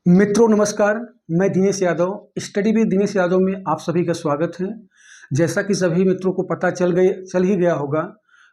मित्रों नमस्कार, मैं दिनेश यादव, स्टडी विद दिनेश यादव में आप सभी का स्वागत है। जैसा कि सभी मित्रों को पता चल ही गया होगा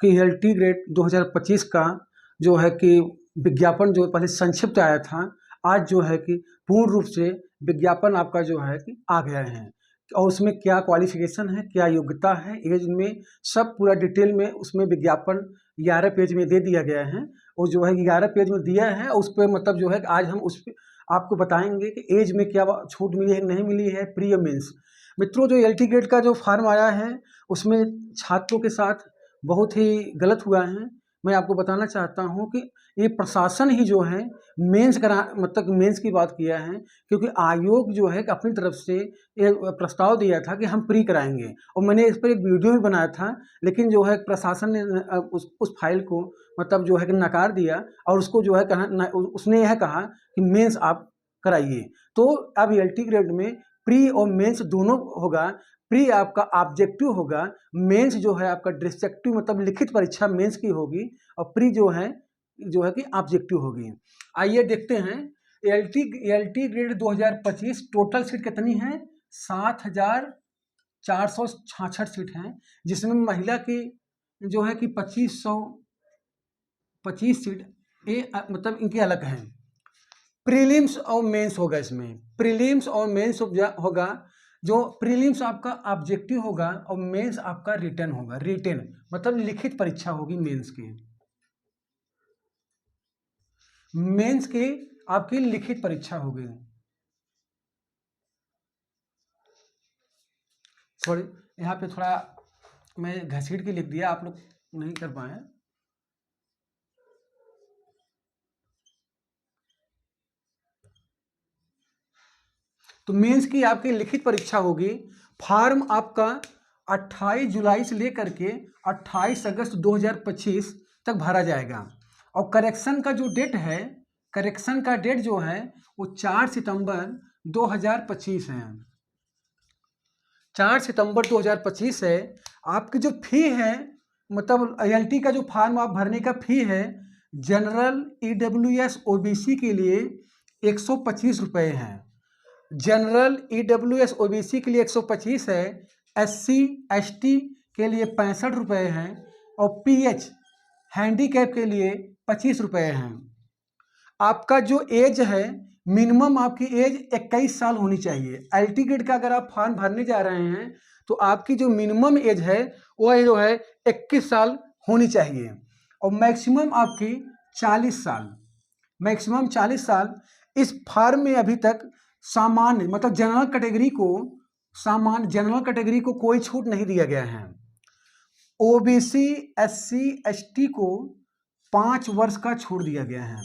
कि एलटी ग्रेड 2025 का जो है कि विज्ञापन जो पहले संक्षिप्त आया था, आज जो है कि पूर्ण रूप से विज्ञापन आपका जो है कि आ गया है और उसमें क्या क्वालिफिकेशन है, क्या योग्यता है, एज में सब पूरा डिटेल में उसमें विज्ञापन 11 पेज में दे दिया गया है। और जो है 11 पेज में दिया है, उस पर मतलब जो है आज हम उस पर आपको बताएंगे कि एज में क्या छूट मिली है नहीं मिली है, प्री और मेंस। मित्रों, जो एलटी ग्रेड का जो फॉर्म आया है उसमें छात्रों के साथ बहुत ही गलत हुआ है। मैं आपको बताना चाहता हूं कि ये प्रशासन ही जो है मेंस मतलब मेंस की बात किया है, क्योंकि आयोग जो है अपनी तरफ से ये प्रस्ताव दिया था कि हम प्री कराएंगे और मैंने इस पर एक वीडियो भी बनाया था, लेकिन जो है प्रशासन ने उस फाइल को मतलब जो है कि नकार दिया और उसको जो है उसने यह कहा कि मेंस आप कराइए। तो अब एलटी ग्रेड में प्री और मेंस दोनों होगा। प्री आपका ऑब्जेक्टिव होगा, मेंस जो है आपका डिस्ट्रक्टिव मतलब लिखित परीक्षा मेंस की होगी और प्री जो है कि ऑब्जेक्टिव होगी। आइए देखते हैं एलटी ग्रेड 2025 टोटल सीट कितनी है। 7,466 सीट हैं, जिसमें महिला की जो है कि 2525 सीट मतलब इनके अलग हैं। प्रीलिम्स और मेंस होगा, इसमें प्रीलिम्स और मेंस होगा। जो प्रीलिम्स आपका ऑब्जेक्टिव होगा और मेंस आपका रिटन होगा। रिटन मतलब लिखित परीक्षा होगी मेंस की। मेंस की आपकी लिखित परीक्षा होगी। सॉरी, यहाँ पे थोड़ा मैं घसीट के लिख दिया, आप लोग नहीं कर पाए। तो मेंस की आपकी लिखित परीक्षा होगी। फॉर्म आपका 28 जुलाई से लेकर के 28 अगस्त 2025 तक भरा जाएगा और करेक्शन का जो डेट है, करेक्शन का डेट जो है वो 4 सितंबर 2025 है। 4 सितंबर 2025 है। आपकी जो फी है मतलब एलटी का जो फॉर्म आप भरने का फी है, जनरल ईडब्ल्यूएस ओबीसी के लिए 125 रुपये है। जनरल ईडब्ल्यूएस ओबीसी के लिए 125 है। एससी एसटी के लिए 65 रुपये हैं और पीएच हैंडीकैप के लिए 25 रुपये हैं। आपका जो एज है, मिनिमम आपकी एज 21 साल होनी चाहिए। एलटी ग्रेड का अगर आप फॉर्म भरने जा रहे हैं तो आपकी जो मिनिमम एज है वो जो है 21 साल होनी चाहिए और मैक्सिमम आपकी 40 साल, मैक्सिमम 40 साल। इस फॉर्म में अभी तक सामान्य मतलब जनरल कैटेगरी को कोई छूट नहीं दिया गया है। ओबीसी एससी एसटी को 5 वर्ष का छूट दिया गया है।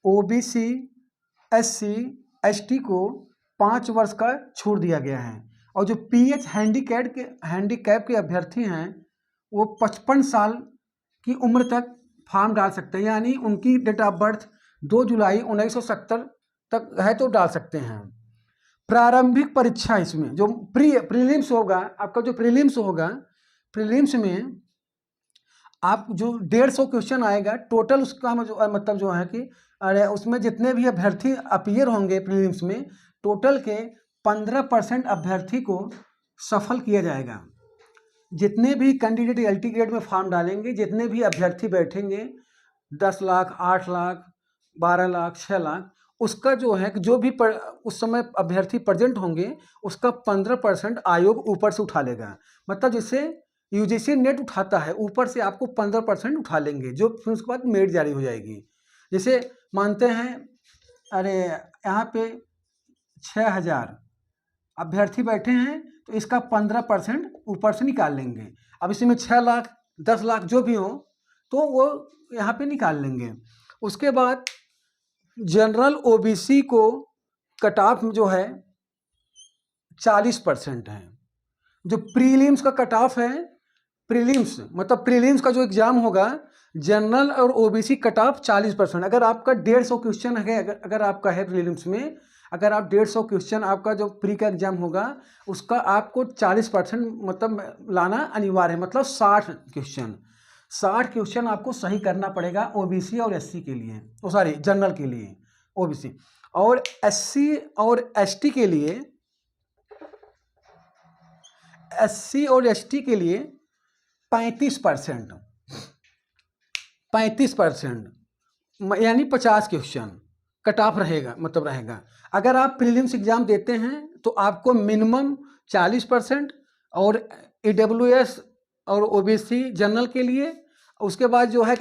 ओबीसी एससी एसटी को 5 वर्ष का छूट दिया गया है और जो पीएच हैंडीकैप के अभ्यर्थी हैं वो 55 साल की उम्र तक फॉर्म डाल सकते हैं, यानी उनकी डेट ऑफ बर्थ 2 जुलाई 1970 तक है तो डाल सकते हैं। प्रारंभिक परीक्षा इसमें जो प्रीलिम्स होगा, आपका जो प्रीलिम्स होगा, प्रीलिम्स में आप जो 150 क्वेश्चन आएगा टोटल, उसका मतलब जो है कि अरे उसमें जितने भी अभ्यर्थी अपीयर होंगे प्रीलिम्स में, टोटल के 15% अभ्यर्थी को सफल किया जाएगा। जितने भी कैंडिडेट एलटी ग्रेड में फॉर्म डालेंगे, जितने भी अभ्यर्थी बैठेंगे 10 लाख 8 लाख 12 लाख 6 लाख, उसका जो है कि जो भी उस समय अभ्यर्थी प्रेजेंट होंगे उसका 15% आयोग ऊपर से उठा लेगा। मतलब जैसे यूजीसी नेट उठाता है, ऊपर से आपको 15% उठा लेंगे, जो फिर उसके बाद मेरिट जारी हो जाएगी। जैसे मानते हैं अरे यहाँ पे 6000 अभ्यर्थी बैठे हैं तो इसका 15% ऊपर से निकाल लेंगे। अब इसमें 6 लाख 10 लाख जो भी हो तो वो यहाँ पे निकाल लेंगे। उसके बाद जनरल ओबीसी को कट ऑफ जो है 40% है। जो प्रीलिम्स का कट ऑफ है, प्रीलिम्स मतलब प्रीलिम्स का जो एग्जाम होगा, जनरल और ओबीसी कट ऑफ 40%। अगर आपका 150 क्वेश्चन है, अगर आपका है प्रीलिम्स में, अगर आप 150 क्वेश्चन आपका जो प्री का एग्जाम होगा उसका आपको 40% मतलब लाना अनिवार्य है, मतलब 60 क्वेश्चन। 60 क्वेश्चन आपको सही करना पड़ेगा ओबीसी और एससी के लिए, सॉरी जनरल के लिए, ओबीसी और एससी और एसटी के लिए, एससी और एसटी के लिए 35%, 35% यानी 50 क्वेश्चन कट ऑफ रहेगा, मतलब रहेगा। अगर आप प्रीलिम्स एग्जाम देते हैं तो आपको मिनिमम 40% और ईडब्ल्यूएस और ओबीसी जनरल के लिए, उसके बाद जो है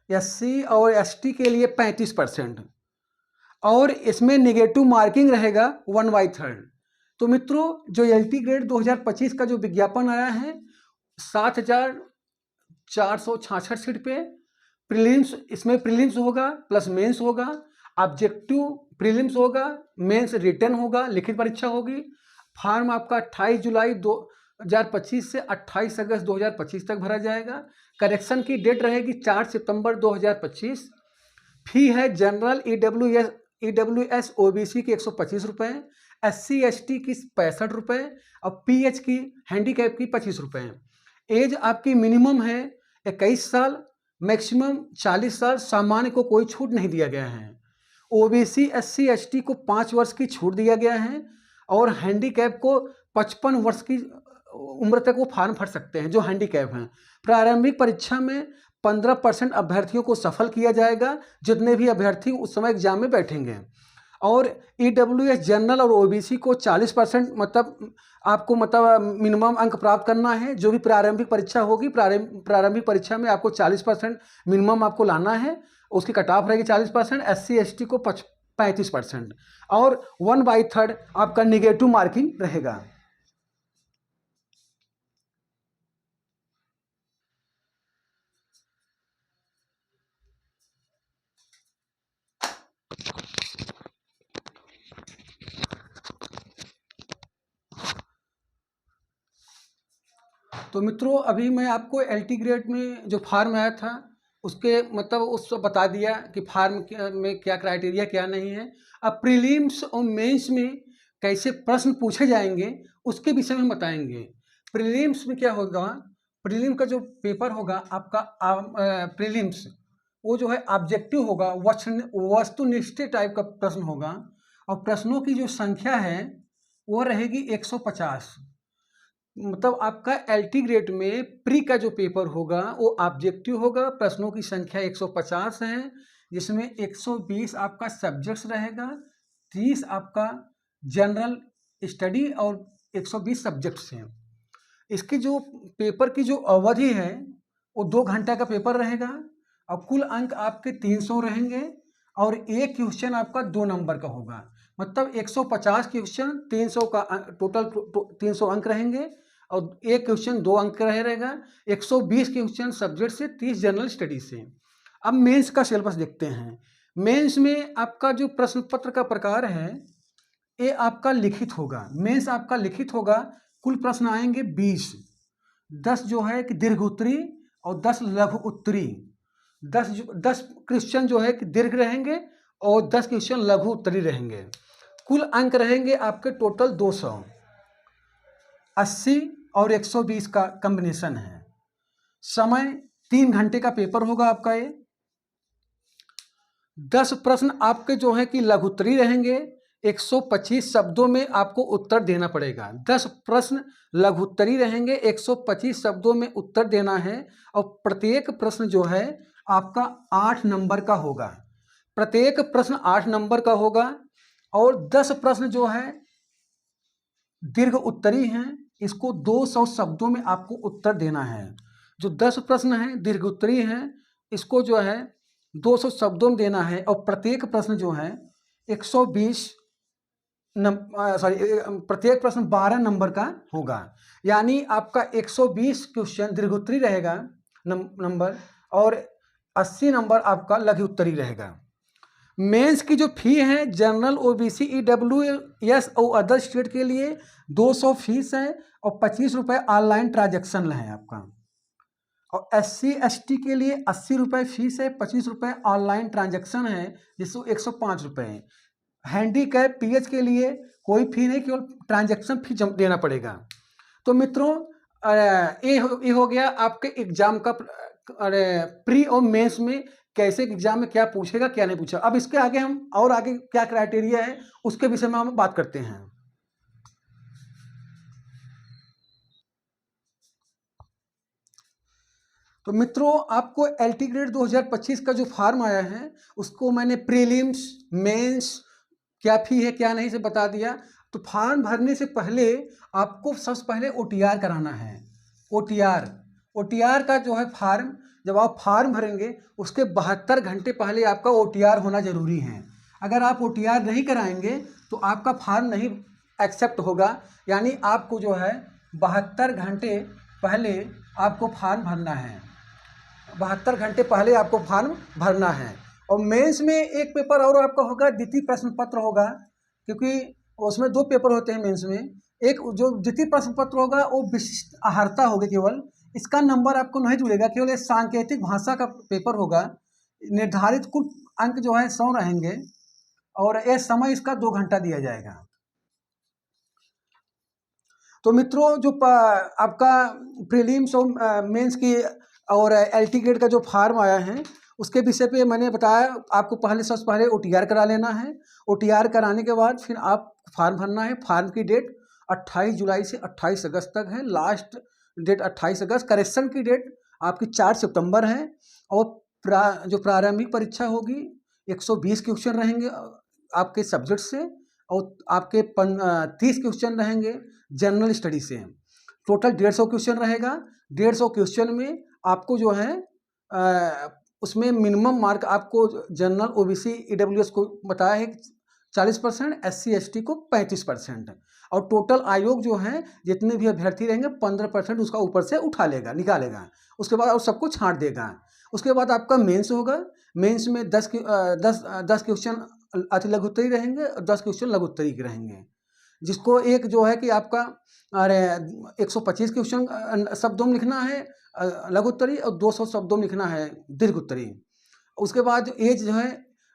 एससी और एसटी के लिए 35%, और इसमें नेगेटिव मार्किंग रहेगा 1/3। तो मित्रों, जो एलटी ग्रेड 2025 का जो विज्ञापन आया है 7,466 सीट पे, प्रीलिम्स, इसमें प्रीलिम्स होगा प्लस मेंस होगा, ऑब्जेक्टिव प्रीलिम्स होगा, मेंस रिटन होगा, लिखित परीक्षा होगी। फॉर्म आपका 28 जुलाई 2025 से 28 अगस्त 2025 तक भरा जाएगा। करेक्शन की डेट रहेगी 4 सितंबर 2025। फी है जनरल ईडब्ल्यूएस ओबीसी की 125 रुपये, एससी एसटी की 65 रुपये और पीएच की हैंडीकैप की 25 रुपये। एज आपकी मिनिमम है 21 साल, मैक्सिमम 40 साल, सामान्य को कोई छूट नहीं दिया गया है। ओबीसी एससी एसटी को 5 वर्ष की छूट दिया गया है और हैंडीकैप को 55 वर्ष की उम्र तक वो फॉर्म भर सकते हैं जो हैंडीकैप हैं। प्रारंभिक परीक्षा में 15% अभ्यर्थियों को सफल किया जाएगा, जितने भी अभ्यर्थी उस समय एग्जाम में बैठेंगे। और ईडब्ल्यूएस जनरल और ओबीसी को 40% मतलब आपको मतलब मिनिमम अंक प्राप्त करना है। जो भी प्रारंभिक परीक्षा होगी, प्रारंभिक परीक्षा में आपको 40% मिनिमम आपको लाना है, उसकी कट ऑफ रहेगी 40%। एससी एसटी को 35% और 1/3 आपका निगेटिव मार्किंग रहेगा। तो मित्रों, अभी मैं आपको एलटी ग्रेड में जो फार्म आया था उसके मतलब उसको बता दिया कि फार्म में क्या क्राइटेरिया क्या नहीं है। अब प्रीलिम्स और मेंस में कैसे प्रश्न पूछे जाएंगे उसके विषय में बताएंगे। प्रीलिम्स में क्या होगा, प्रीलिम का जो पेपर होगा आपका प्रीलिम्स, वो जो है ऑब्जेक्टिव होगा, वस्तुनिष्ठ टाइप का प्रश्न होगा और प्रश्नों की जो संख्या है वो रहेगी 150। मतलब आपका एलटी ग्रेड में प्री का जो पेपर होगा वो ऑब्जेक्टिव होगा, प्रश्नों की संख्या 150 है, जिसमें 120 आपका सब्जेक्ट्स रहेगा, 30 आपका जनरल स्टडी और 120 सब्जेक्ट्स हैं। इसकी जो पेपर की जो अवधि है वो 2 घंटा का पेपर रहेगा और कुल अंक आपके 300 रहेंगे और एक क्वेश्चन आपका 2 नंबर का होगा। मतलब 150 क्वेश्चन, 300 का टोटल 300 अंक रहेंगे और एक क्वेश्चन 2 अंक का रहेगा। 120 क्वेश्चन सब्जेक्ट से, 30 जनरल स्टडी से। अब मेंस का सिलेबस देखते हैं। मेंस में आपका जो प्रश्न पत्र का प्रकार है ये आपका लिखित होगा। मेंस आपका लिखित होगा। कुल प्रश्न आएंगे 20, 10 जो है कि दीर्घ उत्तरी और 10 लघु उत्तरी। 10 क्वेश्चन जो है कि दीर्घ रहेंगे और 10 क्वेश्चन लघु उत्तरी रहेंगे। कुल अंक रहेंगे आपके टोटल 200। 80 और 120 का कॉम्बिनेशन है। समय 3 घंटे का पेपर होगा आपका ये। 10 प्रश्न आपके जो है कि लघु उत्तरी रहेंगे। 125 शब्दों में आपको उत्तर देना पड़ेगा। 10 प्रश्न लघु उत्तरी रहेंगे, 125 शब्दों में उत्तर देना है और प्रत्येक प्रश्न जो है आपका 8 नंबर का होगा। प्रत्येक प्रश्न 8 नंबर का होगा और 10 प्रश्न जो है दीर्घ उत्तरी हैं, इसको 200 शब्दों में आपको उत्तर देना है। जो 10 प्रश्न हैं दीर्घ उत्तरी हैं, इसको जो है 200 शब्दों में देना है और प्रत्येक प्रश्न जो है 120 प्रत्येक प्रश्न 12 नंबर का होगा। यानी आपका 120 क्वेश्चन दीर्घ उत्तरी रहेगा नंबर और 80 नंबर आपका लघु उत्तरी रहेगा। मेंस की जो फी है जनरल ओबीसी ईडब्ल्यूएस और अदर स्टेट के लिए 200 फीस है और 25 रुपये ऑनलाइन ट्रांजैक्शन है आपका। और एससी एसटी के लिए 80 रुपये फीस है, 25 रुपये ऑनलाइन ट्रांजैक्शन है, जिसको 105 रुपये। हैंडीकैप पीएच के लिए कोई फी नहीं, केवल ट्रांजैक्शन फी देना पड़ेगा। तो मित्रों, ये हो गया आपके एग्जाम का अरे प्री और मेंस में कैसे एग्जाम में क्या पूछेगा क्या नहीं पूछा। अब इसके आगे हम और आगे क्या क्राइटेरिया है उसके विषय में हम बात करते हैं। तो मित्रों आपको एलटी ग्रेड 2025 का जो फॉर्म आया है उसको मैंने प्रीलिम्स मेंस क्या फी है क्या नहीं से बता दिया। तो फॉर्म भरने से पहले आपको सबसे पहले ओटीआर कराना है। ओटीआर का जो है फॉर्म, जब आप फॉर्म भरेंगे उसके 72 घंटे पहले आपका ओटीआर होना जरूरी है। अगर आप ओटीआर नहीं कराएंगे तो आपका फॉर्म नहीं एक्सेप्ट होगा। यानी आपको जो है 72 घंटे पहले आपको फॉर्म भरना है। 72 घंटे पहले आपको फॉर्म भरना है। और मेंस में एक पेपर और आपका होगा, द्वितीय प्रश्न पत्र होगा, क्योंकि उसमें 2 पेपर होते हैं मेंस में। एक जो द्वितीय प्रश्न पत्र होगा वो विशिष्ट अहर्ता होगी केवल, इसका नंबर आपको नहीं जुड़ेगा, केवल एक सांकेतिक भाषा का पेपर होगा। निर्धारित कुल अंक जो है 100 रहेंगे और यह समय इसका 2 घंटा दिया जाएगा। तो मित्रों जो आपका प्रीलिम्स और मेंस की और एलटी ग्रेड का जो फॉर्म आया है उसके विषय पे मैंने बताया। आपको सबसे पहले ओटीआर करा लेना है। ओटीआर कराने के बाद फिर आप फॉर्म भरना है। फॉर्म की डेट 28 जुलाई से 28 अगस्त तक है। लास्ट डेट 28 अगस्त। करेक्शन की डेट आपकी 4 सितंबर है। और जो प्रारंभिक परीक्षा होगी 120 क्वेश्चन रहेंगे आपके सब्जेक्ट से, और आपके 30 क्वेश्चन रहेंगे जनरल स्टडी से। टोटल 150 क्वेश्चन रहेगा। 150 क्वेश्चन में आपको जो है उसमें मिनिमम मार्क आपको जनरल ओबीसी ईडब्ल्यूएस को बताया है 40%, एससी एसटी को 35%, और टोटल आयोग जो है जितने भी अभ्यर्थी रहेंगे 15% उसका ऊपर से उठा लेगा, निकालेगा। उसके बाद और सबको छांट देगा। उसके बाद आपका मेंस होगा। मेंस में 10 क्वेश्चन अति लघु उत्तरी रहेंगे और 10 क्वेश्चन लघु उत्तरी के रहेंगे, जिसको एक जो है कि आपका 125 क्वेश्चन शब्दों में लिखना है लघु उत्तरी और 200 शब्दों में लिखना है दीर्घ उत्तरी। उसके बाद एज जो है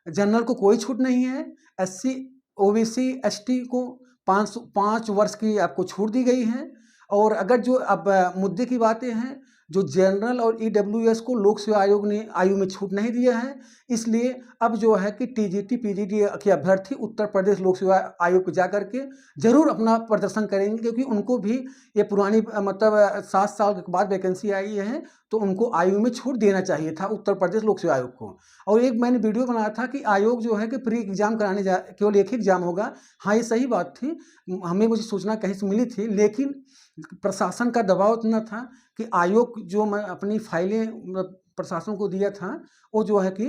जनरल को कोई छूट नहीं है। एससी ओबीसी एसटी को 5 वर्ष की आपको छूट दी गई है। और अगर जो अब मुद्दे की बातें हैं, जो जनरल और ईडब्ल्यूएस को लोक सेवा आयोग ने आयु में छूट नहीं दिया है, इसलिए अब जो है कि टीजीटी पीजीटी के अभ्यर्थी उत्तर प्रदेश लोक सेवा आयोग को जाकर के जरूर अपना प्रदर्शन करेंगे, क्योंकि उनको भी ये पुरानी मतलब 7 साल के बाद वैकेंसी आई है, तो उनको आयु में छूट देना चाहिए था उत्तर प्रदेश लोक सेवा आयोग को। और एक मैंने वीडियो बनाया था कि आयोग जो है कि प्री एग्जाम कराने केवल एक ही एग्जाम होगा। हाँ, ये सही बात थी, हमें मुझे सूचना कहीं से मिली थी, लेकिन प्रशासन का दबाव इतना था कि आयोग जो मैं अपनी फाइलें प्रशासन को दिया था, वो जो है कि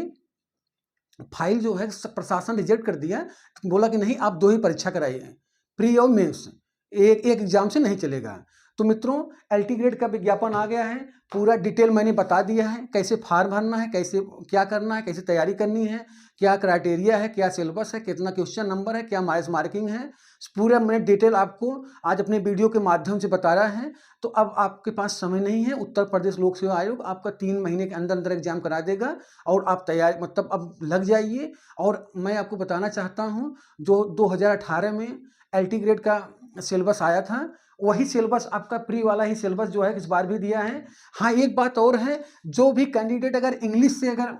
फाइल जो है प्रशासन रिजेक्ट कर दिया। बोला कि नहीं, आप 2 ही परीक्षा कराइए, प्री और मेंस, एक एग्जाम से नहीं चलेगा। तो मित्रों एलटी ग्रेड का विज्ञापन आ गया है। पूरा डिटेल मैंने बता दिया है, कैसे फॉर्म भरना है, कैसे क्या करना है, कैसे तैयारी करनी है, क्या क्राइटेरिया है, क्या सिलेबस है, कितना क्वेश्चन नंबर है, क्या मार्किंग है। पूरा मैंने डिटेल आपको आज अपने वीडियो के माध्यम से बता रहा है। तो अब आपके पास समय नहीं है। उत्तर प्रदेश लोक सेवा आयोग आपका 3 महीने के अंदर अंदर एग्जाम करा देगा और आप तैयार मतलब अब लग जाइए। और मैं आपको बताना चाहता हूँ, जो 2018 में एलटी ग्रेड का सिलेबस आया था, वही सिलेबस आपका प्री वाला ही सिलेबस जो है इस बार भी दिया है। हाँ, एक बात और है, जो भी कैंडिडेट अगर इंग्लिश से अगर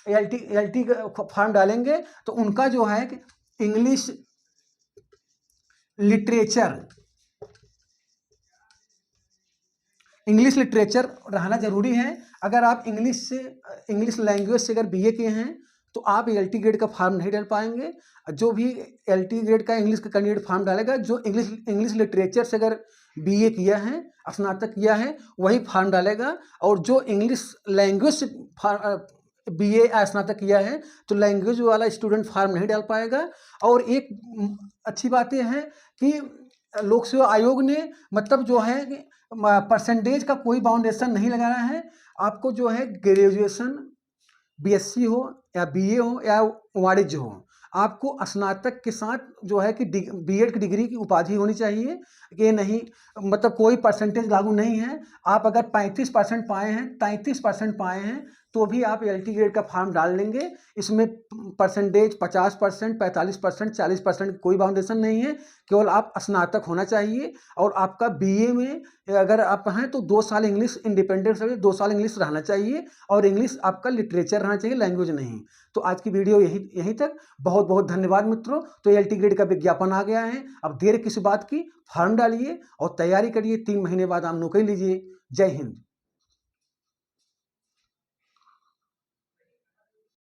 एलटी फॉर्म डालेंगे तो उनका जो है कि इंग्लिश लिटरेचर रहना जरूरी है। अगर आप इंग्लिश लैंग्वेज से अगर बीए किए हैं तो आप एलटी ग्रेड का फॉर्म नहीं डाल पाएंगे। जो भी एलटी ग्रेड का इंग्लिश का कैंडिडेट फॉर्म डालेगा, जो इंग्लिश लिटरेचर से अगर बीए किया है, स्नातक किया है, वही फॉर्म डालेगा। और जो इंग्लिश लैंग्वेज से बीए स्नातक किया है तो लैंग्वेज वाला स्टूडेंट फॉर्म नहीं डाल पाएगा। और एक अच्छी बात यह है कि लोक सेवा आयोग ने मतलब जो है कि परसेंटेज का कोई बाउंडेशन नहीं लगाना है। आपको जो है ग्रेजुएशन बीएससी हो या बीए हो या वाणिज्य हो, आपको स्नातक के साथ जो है कि बीएड की डिग्री की उपाधि होनी चाहिए। ये नहीं मतलब कोई परसेंटेज लागू नहीं है। आप अगर 35% पाए हैं, 33% पाए हैं तो भी आप LT ग्रेड का फॉर्म डाल लेंगे। इसमें परसेंटेज 50%, 45%, 40% कोई बाउंडेशन नहीं है, केवल आप स्नातक होना चाहिए। और आपका BA में अगर आप हैं तो 2 साल इंग्लिश इंडिपेंडेंट से 2 साल इंग्लिश रहना चाहिए, और इंग्लिश आपका लिटरेचर रहना चाहिए, लैंग्वेज नहीं। तो आज की वीडियो यहीं तक। बहुत बहुत धन्यवाद मित्रों। तो LT ग्रेड का विज्ञापन आ गया है, अब देर किस बात की, फॉर्म डालिए और तैयारी करिए। 3 महीने बाद आप नौकरी लीजिए। जय हिंद।